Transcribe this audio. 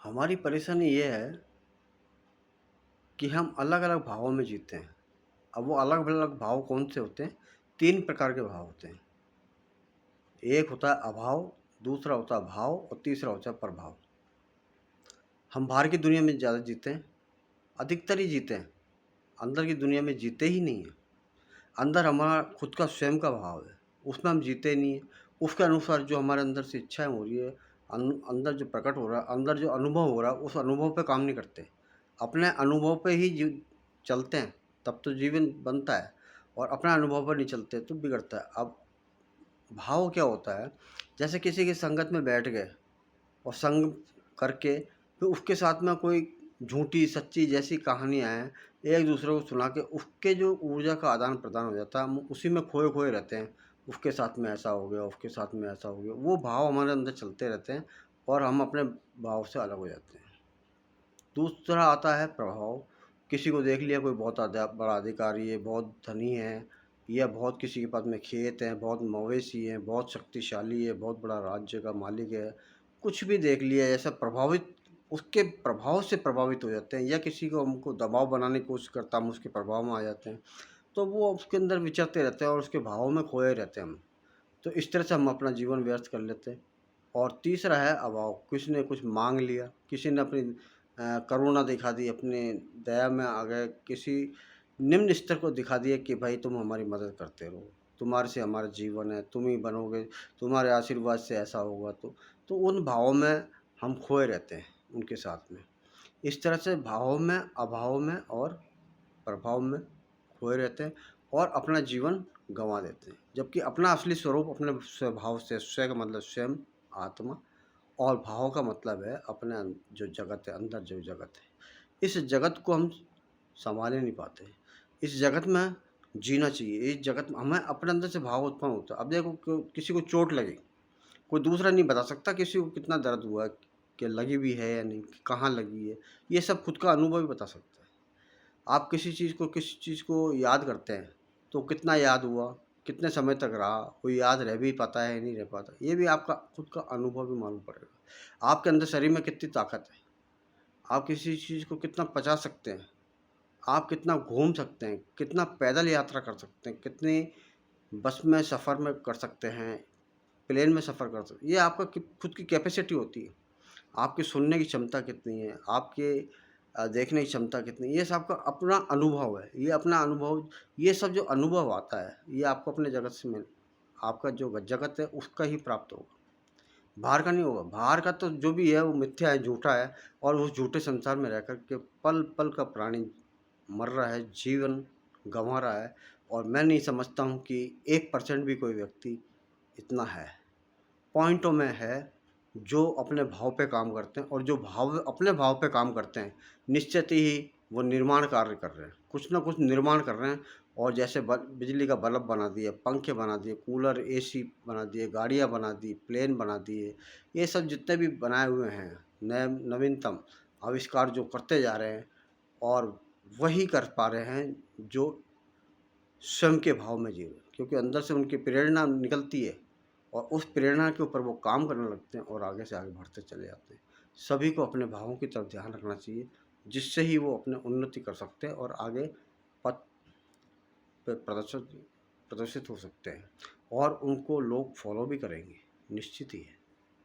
हमारी परेशानी ये है कि हम अलग-अलग भावों में जीते हैं। अब वो अलग-अलग भाव कौन से होते हैं? 3 प्रकार के भाव होते हैं। एक होता है अभाव, दूसरा होता है भाव और तीसरा होता है प्रभाव। हम बाहर की दुनिया में ज़्यादा जीते हैं, अधिकतर ही जीते हैं, अंदर की दुनिया में जीते ही नहीं हैं। अंदर हमारा खुद का स्वयं का भाव है, उसमें हम जीते नहीं हैं। उसके अनुसार जो हमारे अंदर से इच्छाएँ हो रही है, अंदर जो प्रकट हो रहा है, अंदर जो अनुभव हो रहा है, उस अनुभव पे काम नहीं करते। अपने अनुभव पे ही चलते हैं, तब तो जीवन बनता है, और अपने अनुभव पर नहीं चलते तो बिगड़ता है। अब भाव क्या होता है? जैसे किसी की संगत में बैठ गए और संग करके फिर उसके साथ में कोई झूठी सच्ची जैसी कहानियाँ हैं, एक दूसरे को सुना के उसके जो ऊर्जा का आदान प्रदान हो जाता है, हम उसी में खोए खोए रहते हैं। उसके साथ में ऐसा हो गया, उसके साथ में ऐसा हो गया, वो भाव हमारे अंदर चलते रहते हैं और हम अपने भाव से अलग हो जाते हैं। दूसरा आता है प्रभाव। किसी को देख लिया कोई बहुत बड़ा अधिकारी है, बहुत धनी है, या बहुत किसी के पास में खेत हैं, बहुत मवेशी हैं, बहुत शक्तिशाली है, बहुत बड़ा राज्य का मालिक है। कुछ भी देख लिया ऐसा प्रभावित, उसके प्रभाव से प्रभावित हो जाते हैं, या किसी को हमको दबाव बनाने की कोशिश करता है, हम उसके प्रभाव में आ जाते हैं। तो वो उसके अंदर विचरते रहते हैं और उसके भावों में खोए रहते हैं हम। तो इस तरह से हम अपना जीवन व्यर्थ कर लेते हैं। और तीसरा है अभाव। किसी ने कुछ माँग लिया, किसी ने अपनी करुणा दिखा दी, अपनी दया में आ गए, किसी निम्न स्तर को दिखा दिया कि भाई तुम हमारी मदद करते रहो, तुम्हारे से हमारा जीवन है, तुम ही बनोगे, तुम्हारे आशीर्वाद से ऐसा होगा। तो उन भावों में हम खोए रहते हैं उनके साथ में। इस तरह से भावों में, अभाव में और प्रभाव में खोए रहते हैं और अपना जीवन गंवा देते हैं। जबकि अपना असली स्वरूप अपने स्वभाव से, स्व का मतलब स्वयं, आत्मा, और भाव का मतलब है अपने जो जगत है, अंदर जो जगत है। इस जगत को हम सँभाल ही नहीं पाते। इस जगत में जीना चाहिए। इस जगत में हमें अपने अंदर से भाव उत्पन्न होता है। अब देखो किसी को चोट लगी, कोई दूसरा नहीं बता सकता किसी को कितना दर्द हुआ है, कि लगी भी है या नहीं, कहाँ लगी है। ये सब खुद का अनुभव ही बता सकता है। आप किसी चीज़ को याद करते हैं, तो कितना याद हुआ, कितने समय तक रहा, कोई याद रह भी पाता है या नहीं रह पाता, ये भी आपका खुद का अनुभव भी मालूम पड़ेगा। आपके अंदर शरीर में कितनी ताकत है, आप किसी चीज़ को कितना पचा सकते हैं, आप कितना घूम सकते हैं, कितना पैदल यात्रा कर सकते हैं, कितनी बस में सफ़र में कर सकते हैं, प्लेन में सफ़र कर सकते हैं। ये आपका खुद की कैपेसिटी होती है। आपकी सुनने की क्षमता कितनी है, आपके देखने की क्षमता कितनी है, ये सब आपका अपना अनुभव है। ये अपना अनुभव, ये सब जो अनुभव आता है, ये आपको अपने जगत से मिल, आपका जो जगत है उसका ही प्राप्त होगा, बाहर का नहीं होगा। बाहर का तो जो भी है वो मिथ्या है, झूठा है, और उस झूठे संसार में रह कर के पल-पल का प्राणी मर रहा है, जीवन गँवा रहा है, और मैं नहीं समझता हूँ कि 1% भी कोई व्यक्ति इतना है। पॉइंटों में है जो अपने भाव पे काम करते हैं, और जो भाव अपने भाव पे काम करते हैं, निश्चित ही वो निर्माण कार्य कर रहे हैं, कुछ ना कुछ निर्माण कर रहे हैं। और जैसे बिजली का बल्ब बना दिए, पंखे बना दिए, कूलर एसी बना दिए, गाड़ियाँ बना दी, प्लेन बना दिए, ये सब जितने भी बनाए हुए हैं नए नवीनतम आविष्कार जो करते जा रहे हैं, और वही कर पा रहे हैं जो स्वयं के भाव में जी रहे हैं, क्योंकि अंदर से उनकी प्रेरणा निकलती है, और उस प्रेरणा के ऊपर वो काम करने लगते हैं और आगे से आगे बढ़ते चले जाते हैं। सभी को अपने भावों की तरफ ध्यान रखना चाहिए, जिससे ही वो अपने उन्नति कर सकते हैं और आगे पथ पे प्रदर्शित प्रदर्शित हो सकते हैं, और उनको लोग फॉलो भी करेंगे, निश्चित ही है।